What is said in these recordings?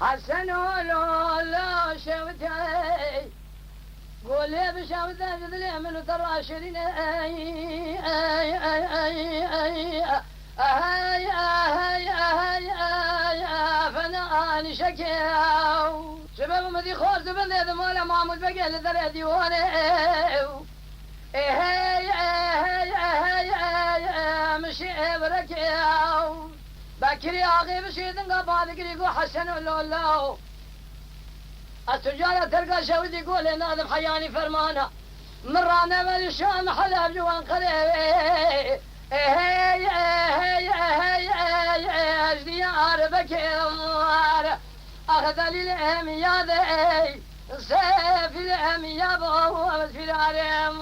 حسنوا لا شوتي قولي بشوتي جذلي من ترى شرين فنان شكاو شباب مدي خوز بن ذا مولا معمود بقى لذا ديوانه مشي بركاو بكري اغي بشيدن قبال قريقو حسن ولا التجارة تلقى شود يقول ناظم حياني فرمانه مرانا من الشام حلب جوان قريب اشديار بكير اخذ لي الامياد سيف الامياد في العالم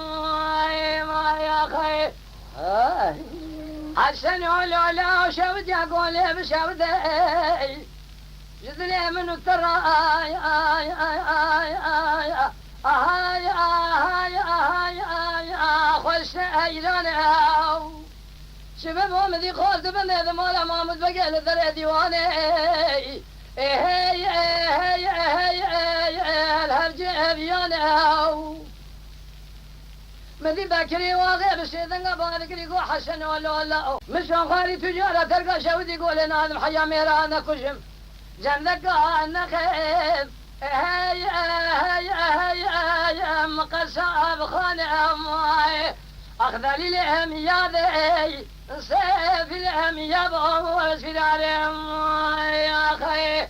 ما يا خير حسن ولا شود يقول بشود جذلي من الترى خوش ايلانه شباب ومدي خوز بن هذا مالا محمد بقى لذا ديوانه الهرج ابيانه مدي بكري واغيب الشيطان قبل قريقو حسن ولا مشان خالي تجارة تلقى شود يقول ناظم حيا ميرانا كشم جنبك انا خيب مقصاب خانم اخذ لي الامياد سيف الامياد في العالم يا خير